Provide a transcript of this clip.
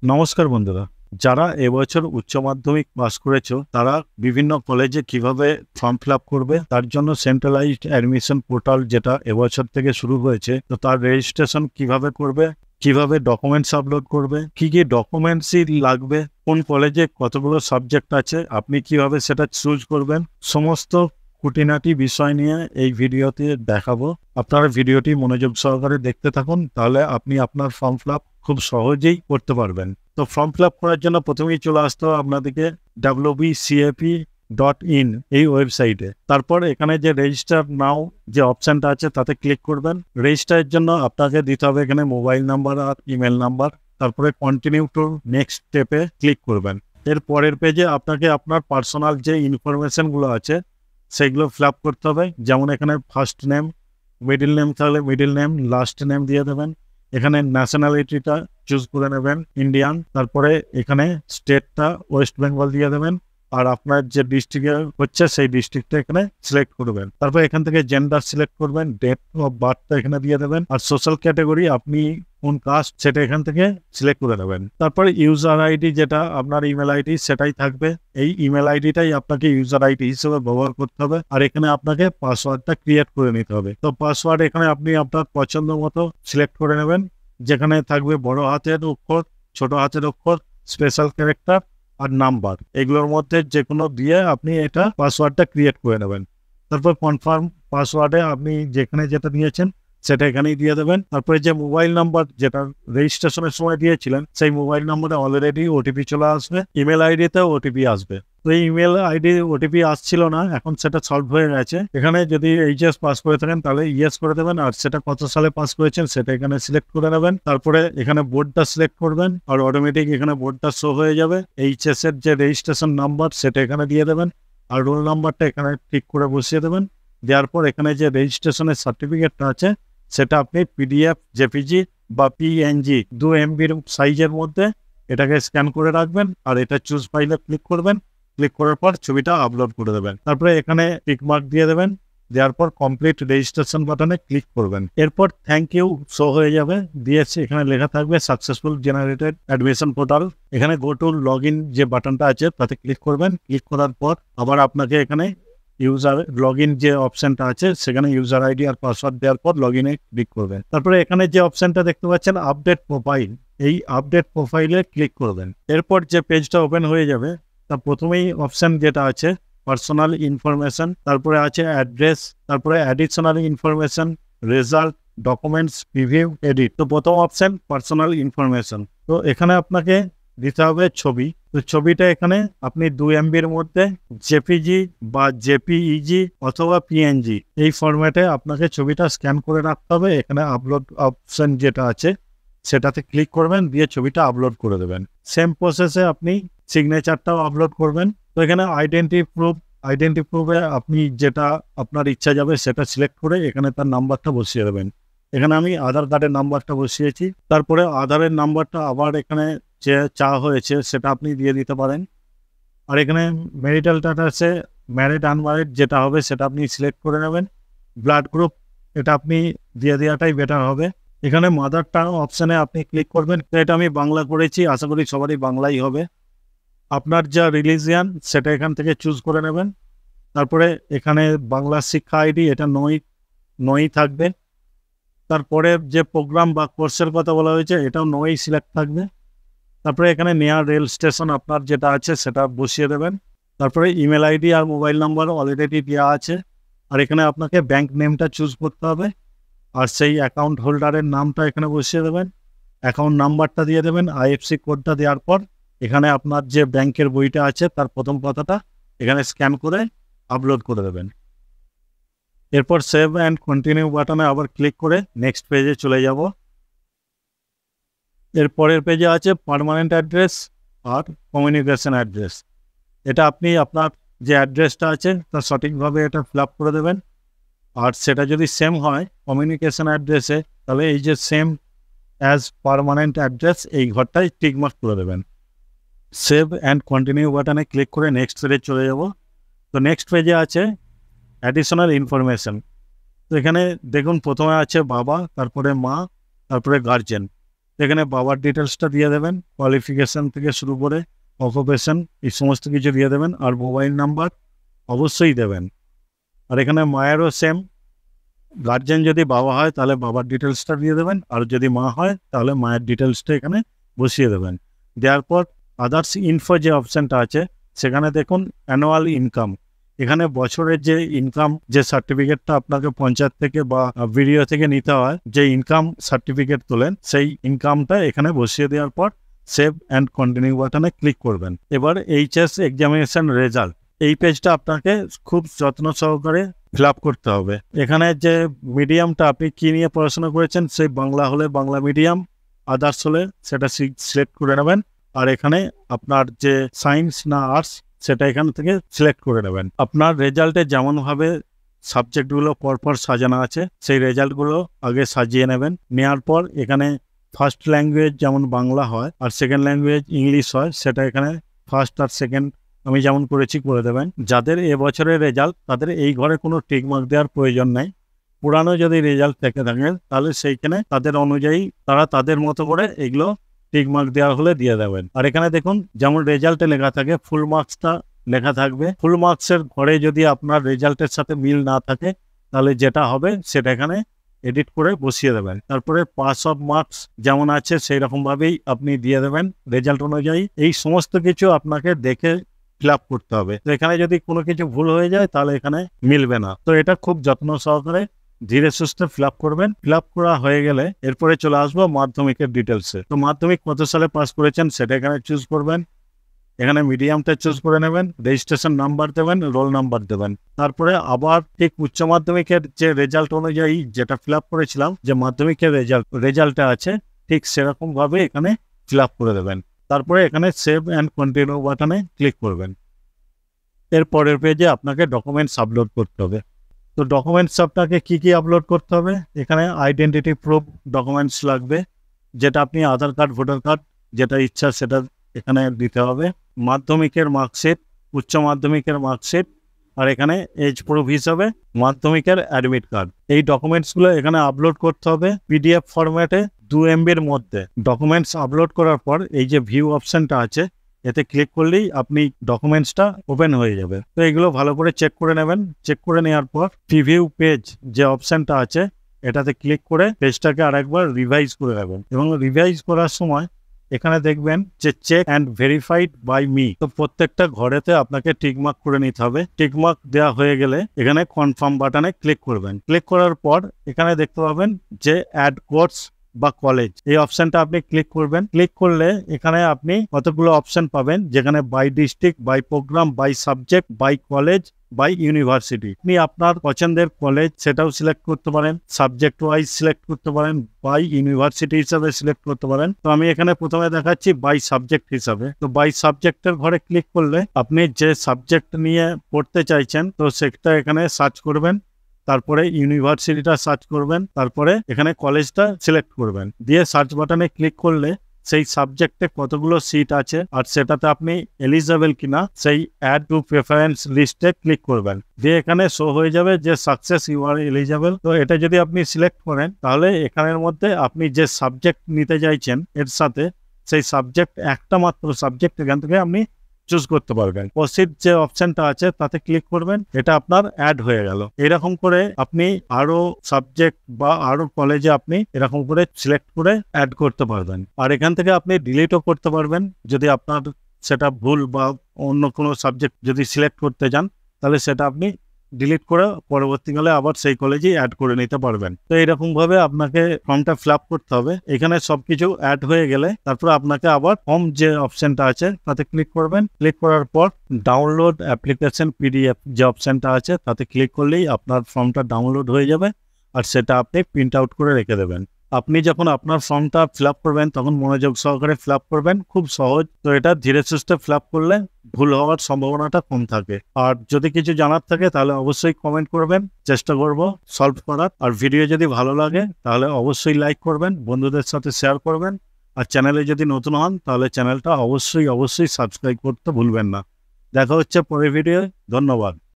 নমস্কার বন্ধুরা, যারা এবছর উচ্চ মাধ্যমিক পাস করেছো তারা বিভিন্ন কলেজে কিভাবে ফর্ম ফিল আপ করবে তার জন্য সেন্ট্রালাইজড অ্যাডমিশন পোর্টাল যেটা এবছর থেকে শুরু হয়েছে, তো তার রেজিস্ট্রেশন কিভাবে করবে, কিভাবে ডকুমেন্টস আপলোড করবে, কি কি ডকুমেন্টসই লাগবে, কোন কলেজে কতগুলো সাবজেক্ট আছে, আপনি কিভাবে সেটা চুজ করবেন, সমস্ত খুঁটিনাটি বিষয় নিয়ে এই ভিডিওতে দেখাবো। আপনারা ভিডিওটি মনোযোগ সহকারে দেখতে থাকুন, তাহলে আপনি আপনার ফর্ম ফিল আপ খুব সহজেই করতে পারবেন। তো ফর্ম ফিল আপ করার জন্য প্রথমেই চলে আসতে হবে আপনাদেরকে wbcap.in এই ওয়েবসাইটে। তারপর এখানে যে রেজিস্টার নাও যে অপশনটা আছে তাতে ক্লিক করবেন। রেজিস্টারের জন্য আপনাকে দিতে হবে এখানে মোবাইল নাম্বার আর ইমেল নাম্বার। তারপরে কন্টিনিউ টু নেক্সট স্টেপে ক্লিক করবেন। এর পরের পেজে আপনাকে আপনার পার্সোনাল যে ইনফরমেশনগুলো আছে সেগুলো ফিল আপ করতে হবে। যেমন এখানে ফার্স্ট নেম, মিডিল নেম থাকলে মিডিল নেম, লাস্ট নেম দিয়ে দেবেন। এখানে ন্যাশনালিটিটা চুজ করে নেবেন ইন্ডিয়ান। তারপরে এখানে স্টেটটা ওয়েস্ট বেঙ্গল দিয়ে দেবেন। আর আপনার যে ডিস্ট্রিক্টে হচ্ছে সেই ডিস্ট্রিক্টটা এখানে সিলেক্ট করবেন। তারপর এখান থেকে জেন্ডার সিলেক্ট করবেন, ডেট অফ বার্থটা এখানে দিয়ে দেবেন। আর সোশ্যাল ক্যাটাগরি আপনি কোন কাস্ট সেটা এখান থেকে সিলেক্ট করে নেবেন। তারপরে ইউজার আইডি যেটা আপনার ইমেল আইডি সেটাই থাকবে। এই ইমেল আইডিটাই আপনাকে ইউজার আইডি হিসেবে ব্যবহার করতে হবে। আর এখানে আপনাকে পাসওয়ার্ডটা ক্রিয়েট করে নিতে হবে। তো পাসওয়ার্ড এখানে আপনি আপনার পছন্দ মতো সিলেক্ট করে নেবেন, যেখানে থাকবে বড় হাতের অক্ষর, ছোট হাতের অক্ষর, স্পেশাল ক্যারেক্টার আর নাম্বার। এগুলোর মধ্যে যে কোনো দিয়ে আপনি এটা পাসওয়ার্ডটা ক্রিয়েট করে নেবেন। তারপর কনফার্ম পাসওয়ার্ডে আপনি যেখানে যেটা দিয়েছেন সেটা এখানেই দিয়ে দেবেন। তারপরে যে মোবাইল নাম্বার যেটা রেজিস্ট্রেশনের সময় দিয়েছিলেন সেই মোবাইল নাম্বারে অলরেডি ওটিপি চলে আসবে, ইমেল আইডিতেও ওটিপি আসবে। তো এই ইমেল আইডি ওটিপি আসছিল না, এখন সেটা সলভ হয়ে গেছে। এখানে যদি এইচএস পাস করে থাকেন তাহলে ইয়েস করে দেবেন, আর সেটা কত সালে পাস করেছেন সেটা এখানে সিলেক্ট করে নেবেন। তারপরে এখানে বোর্ডটা সিলেক্ট করবেন আর অটোমেটিক এখানে বোর্ডটা শো হয়ে যাবে। এইচএস এর যে রেজিস্ট্রেশন নাম্বার সেটা এখানে দিয়ে দেবেন আর রোল নাম্বারটা এখানে ঠিক করে বসিয়ে দেবেন। দেওয়ার পর এখানে যে রেজিস্ট্রেশনের সার্টিফিকেটটা আছে সেটা আপনি পিডিএফ, জেপিজি বা পিএনজি 2 MB সাইজের মধ্যে এটাকে স্ক্যান করে রাখবেন আর এটা চুজ ফাইলে ক্লিক করবেন। ক্লিক করার পর ছবিটা আপলোড করে দেবেন। তারপরে এখানে টিক মার্ক দিয়ে দেবেন। দেওয়ার পর কমপ্লিট রেজিস্ট্রেশন বাটনে ক্লিক করবেন। এরপর থ্যাংক ইউ শো হয়ে যাবে, দিয়েছে এখানে লেখা থাকবে সাকসেসফুল জেনারেটেড অ্যাডমিশন পোর্টাল। এখানে গো টু লগ ইন যে বাটনটা আছে তাতে ক্লিক করবেন। ক্লিক করার পর আবার আপনাকে এখানে ইউজার লগ ইন যে অপশনটা আছে সেখানে ইউজার আইডি আর পাসওয়ার্ড দেওয়ার পর লগ ইনে ক্লিক করবেন। তারপরে এখানে যে অপশনটা দেখতে পাচ্ছেন আপডেট প্রোফাইল, এই আপডেট প্রোফাইলে ক্লিক করবেন। এরপর যে পেজটা ওপেন হয়ে যাবে তার প্রথমেই অপশন যেটা আছে পার্সোনাল ইনফরমেশন, তারপরে আছে অ্যাড্রেস, তারপরে additional information, result, documents, preview, edit. তো প্রথম অপশন পার্সোনাল ইনফরমেশন। তো এখানে আপনাকে দিতে হবে ছবি। তো ছবিটা এখানে আপনি 2 MBর মধ্যে জেপিজি বা জেপিইজি অথবা পিএনজি এই ফরম্যাটে আপনাকে ছবিটা স্ক্যান করে রাখতে হবে। এখানে আপলোড অপশন যেটা আছে সেটাতে ক্লিক করবেন, দিয়ে ছবিটা আপলোড করে দেবেন। সেম প্রসেসে আপনি সিগনেচারটাও আপলোড করবেন। তো এখানে আইডেন্টি প্রুফে আপনি যেটা আপনার ইচ্ছা যাবে সেটা সিলেক্ট করে এখানে তার নাম্বারটা বসিয়ে দেবেন। এখানে আমি আধার কার্ডের নাম্বারটা বসিয়েছি। তারপরে আধারের নাম্বারটা আবার এখানে যে চা হয়েছে সেটা আপনি দিয়ে দিতে পারেন। আর এখানে ম্যারিটাল স্ট্যাটাসে ম্যারিড আনম্যারিড যেটা হবে সেটা আপনি সিলেক্ট করে নেবেন। ব্লাড গ্রুপ এটা আপনি দিয়ে দেওয়াটাই বেটার হবে। এখানে মাদার টাং অপশানে আপনি ক্লিক করবেন। এটা আমি বাংলা করেছি, আশা করি সবারই বাংলাই হবে। আপনার যা রিলিজিয়ান সেটা এখান থেকে চুজ করে নেবেন। তারপরে এখানে বাংলা শিক্ষা আইডি এটা নই থাকবে। তারপরে যে প্রোগ্রাম বা কোর্সের কথা বলা হয়েছে এটাও নই সিলেক্ট থাকবে। তারপরে এখানে নিয়ার রেল স্টেশন আপনার যেটা আছে সেটা বসিয়ে দেবেন। তারপরে ইমেল আইডি আর মোবাইল নাম্বার অলরেডি দেওয়া আছে। আর এখানে আপনাকে ব্যাংক নেমটা চুজ করতে হবে আর সেই অ্যাকাউন্ট হোল্ডারের নামটা এখানে বসিয়ে দেবেন। অ্যাকাউন্ট নাম্বারটা দিয়ে দেবেন। আইএফসি কোডটা দেওয়ার পর এখানে আপনার যে ব্যাংকের বইটা আছে তার প্রথম কথাটা এখানে স্ক্যান করে আপলোড করে দেবেন। এরপর সেভ অ্যান্ড কন্টিনিউ বাটনে আবার ক্লিক করে নেক্সট পেজে চলে যাব। এরপরের পেজে আছে পার্মানেন্ট অ্যাড্রেস আর কমিউনিকেশন অ্যাড্রেস। এটা আপনি আপনার যে অ্যাড্রেসটা আছে তা সঠিকভাবে এটা ফিল আপ করে দেবেন। আর সেটা যদি সেম হয় কমিউনিকেশন অ্যাড্রেসে তাহলে এই যে সেম অ্যাজ পার্মানেন্ট অ্যাড্রেস এই ঘরটাই টিকমার্ক করে দেবেন। সেভ অ্যান্ড কন্টিনিউ বাটনে ক্লিক করে নেক্সট পেজে চলে যাব। তো নেক্সট পেজে আছে অ্যাডিশনাল ইনফরমেশন। তো এখানে দেখুন প্রথমে আছে বাবা, তারপরে মা, তারপরে গার্জেন। এখানে বাবার ডিটেলসটা দিয়ে দেবেন, কোয়ালিফিকেশন থেকে শুরু করে অকুপেশন এই সমস্ত কিছু দিয়ে দেবেন, আর মোবাইল নাম্বার অবশ্যই দেবেন। আর এখানে মায়েরও সেম, গার্জেন যদি বাবা হয় তাহলে বাবার ডিটেলসটা দিয়ে দেবেন, আর যদি মা হয় তাহলে মায়ের ডিটেলসটা এখানে বসিয়ে দেবেন। দেওয়ার পর আদার্স ইনফো যে অপশানটা আছে সেখানে দেখুন অ্যানুয়াল ইনকাম, এখানে বছরের যে ইনকাম যে সার্টিফিকেটটা আপনাকে পঞ্চায়েত থেকে বা ভিডিও থেকে নিতে হয়, যে ইনকাম সার্টিফিকেট তোলেন সেই ইনকামটা এখানে বসিয়ে দেওয়ার পর সেভ অ্যান্ড কন্টিনিউ বাটনে ক্লিক করবেন। এবার এইচএস এক্সামিনেশন রেজাল্ট এই পেজটা আপনাকে খুব যত্ন সহকারে ফিল আপ করতে হবে। এখানে যে মিডিয়ামটা আপনি কি নিয়ে পড়াশোনা করেছেন, সেই বাংলা হলে বাংলা মিডিয়াম, আদার্স হলে সেটা সিলেক্ট করে নেবেন। আর এখানে আপনার যে সায়েন্স না আর্টস সেটা এখান থেকে সিলেক্ট করে নেবেন। আপনার রেজাল্টে যেমনভাবে সাবজেক্টগুলো পরপর সাজানো আছে সেই রেজাল্টগুলো আগে সাজিয়ে নেবেন। নেওয়ার পর এখানে ফার্স্ট ল্যাঙ্গুয়েজ যেমন বাংলা হয় আর সেকেন্ড ল্যাঙ্গুয়েজ ইংলিশ হয়, সেটা এখানে ফার্স্ট আর সেকেন্ড আমি যেমন করেছি করে দেবেন। যাদের এবছরের রেজাল্ট তাদের এই ঘরে কোনো টিকমার্ক দেওয়ার প্রয়োজন নেই। পুরানো যদি রেজাল্ট থেকে থাকে তাহলে সেইখানে তাদের অনুযায়ী তারা তাদের মতো করে এগুলো টিকমার্ক দেওয়া হলে দিয়ে দেবেন। আর এখানে দেখুন যেমন রেজাল্টে লেখা থাকে ফুল মার্কসটা লেখা থাকবে। ফুল মার্কসের ঘরে যদি আপনার রেজাল্টের সাথে মিল না থাকে তাহলে যেটা হবে সেটা এখানে এডিট করে বসিয়ে দেবেন। তারপরে পাস অফ মার্কস যেমন আছে সেই রকমভাবেই আপনি দিয়ে দেবেন রেজাল্ট অনুযায়ী। এই সমস্ত কিছু আপনাকে দেখে ফিল আপ করতে হবে। তো এখানে যদি কোনো কিছু ভুল হয়ে যায় তাহলে এখানে মিলবে না। তো এটা খুব যত্ন সহকারে ধীরে সুস্থে ফিল আপ করবেন। ফিল আপ করা হয়ে গেলে এরপরে চলে আসবো মাধ্যমিকের ডিটেলসে। তো মাধ্যমিক কত সালে পাস করেছেন সেটা এখানে চুজ করবেন। এখানে মিডিয়ামটা চুজ করে নেবেন, রেজিস্ট্রেশন নাম্বার দেবেন, রোল নাম্বার দেবেন। তারপরে আবার ঠিক উচ্চ মাধ্যমিকের যে রেজাল্ট অনুযায়ী যেটা ফিল আপ করেছিলাম, যে মাধ্যমিকের রেজাল্টটা আছে ঠিক সেরকম ভাবে এখানে ফিল আপ করে দেবেন। তারপরে এখানে সেভ অ্যান্ড কন্টিনিউ বাটনে ক্লিক করবেন। এর পরের পেজে আপনাকে ডকুমেন্টস আপলোড করতে হবে। তো ডকুমেন্টস আপনাকে কি কি আপলোড করতে হবে, এখানে আইডেন্টিটি প্রুফ ডকুমেন্টস লাগবে, যেটা আপনি আধার কার্ড, ভোটার কার্ড যেটা ইচ্ছা সেটা এখানে দিতে হবে। মাধ্যমিকের মার্কশিট, উচ্চ মাধ্যমিকের মার্কশিট, আর এখানে এজ প্রুফ হিসাবে মাধ্যমিকের অ্যাডমিট কার্ড। এই ডকুমেন্টসগুলো এখানে আপলোড করতে হবে পিডিএফ ফরম্যাটে 2 MB-র মধ্যে। ডকুমেন্টস আপলোড করার পর এই যে ভিউ অপশনটা আছে এতে ক্লিক করলেই আপনি ডকুমেন্টসটা ওপেন হয়ে যাবে। তো এগুলো ভালো করে চেক করে নেবেন। চেক করে নেওয়ার পর প্রিভিউ পেজ যে অপশনটা আছে এটাতে ক্লিক করে পেজটাকে আরেকবার রিভাইজ করে নেবেন। এবং রিভাইজ করার সময় এখানে দেখবেন যে check and verified by me. তো প্রত্যেকটা ঘরেতে আপনাকে টিকমার্ক করে নিতে হবে। টিকমার্ক দেওয়া হয়ে গেলে এখানে কনফার্ম বাটনে ক্লিক করবেন। ক্লিক করার পর এখানে দেখতে পাবেন যে অ্যাড কোর্স বা কলেজ, এই অপশনটা আপনি ক্লিক করবেন। ক্লিক করলে এখানে আপনি কতগুলো অপশন পাবেন, যেখানে by district, by program, by subject, by college, by university. আপনি আপনার পছন্দের কলেজ সেটাও সিলেক্ট করতে পারেন, সাবজেক্ট ওয়াইজ সিলেক্ট করতে পারেন, বাই ইউনিভার্সিটি হিসাবে সিলেক্ট করতে পারেন। তো আমি এখানে প্রথমে দেখাচ্ছি বাই সাবজেক্ট হিসাবে। তো বাই সাবজেক্টের ঘরে ক্লিক করলে আপনি যে সাবজেক্ট নিয়ে পড়তে চাইছেন তো সেটা এখানে সার্চ করবেন, তারপরে ইউনিভার্সিটিটা সার্চ করবেন, তারপরে এখানে কলেজটা সিলেক্ট করবেন। দিয়ে সার্চ বাটনে ক্লিক করলে সেই সাবজেক্টে কতগুলো সিট আছে আর সেটাতে আপনি এলিজিবল কিনা সেই অ্যাড টু প্রেফারেন্স লিস্টে ক্লিক করবেন। দিয়ে এখানে শো হয়ে যাবে যে সাকসেস ইউ আর এলিজিবল। তো এটা যদি আপনি সিলেক্ট করেন তাহলে এখানের মধ্যে আপনি যে সাবজেক্ট নিতে চাইছেন এর সাথে সেই সাবজেক্ট একটা মাত্র সাবজেক্ট এখান থেকে আপনি চুজ করতে পারবেন। প্রসিড যে অপশনটা আছে তাতে ক্লিক করবেন, এটা আপনার অ্যাড হয়ে গেল। এরকম করে আপনি আরো সাবজেক্ট বা আরো কলেজে আপনি এরকম করে সিলেক্ট করে অ্যাড করতে পারবেন। আর এখান থেকে আপনি ডিলিটও করতে পারবেন যদি আপনার সেটা ভুল বা অন্য কোনো সাবজেক্ট যদি সিলেক্ট করতে যান তাহলে সেটা আপনি ডিলিট করে পরবর্তীকালে আবার সেই কলেজেই অ্যাড করে নিতে পারবেন। তো এইরকম ভাবে আপনাকে ফর্মটা ফিল আপ করতে হবে। এখানে সবকিছু অ্যাড হয়ে গেলে তারপর আপনাকে আবার ফর্ম যে অপশনটা আছে তাতে ক্লিক করবেন। ক্লিক করার পর ডাউনলোড অ্যাপ্লিকেশন পিডিএফ যে অপশনটা আছে তাতে ক্লিক করলেই আপনার ফর্মটা ডাউনলোড হয়ে যাবে আর সেটা আপনি প্রিন্ট আউট করে রেখে দেবেন। আপনি যখন আপনার ফর্মটা ফিল আপ করবেন তখন মনোযোগ সহকারে ফিল আপ করবেন, খুব সহজ। তো এটা ধীরে সুস্থে ফিল আপ করলে ভুল হওয়ার সম্ভাবনাটা কম থাকে। আর যদি কিছু জানার থাকে তাহলে অবশ্যই কমেন্ট করবেন, চেষ্টা করব সলভ করার। আর ভিডিও যদি ভালো লাগে তাহলে অবশ্যই লাইক করবেন, বন্ধুদের সাথে শেয়ার করবেন। আর চ্যানেলে যদি নতুন হন তাহলে চ্যানেলটা অবশ্যই সাবস্ক্রাইব করতে ভুলবেন না। দেখা হচ্ছে পরের ভিডিও। ধন্যবাদ।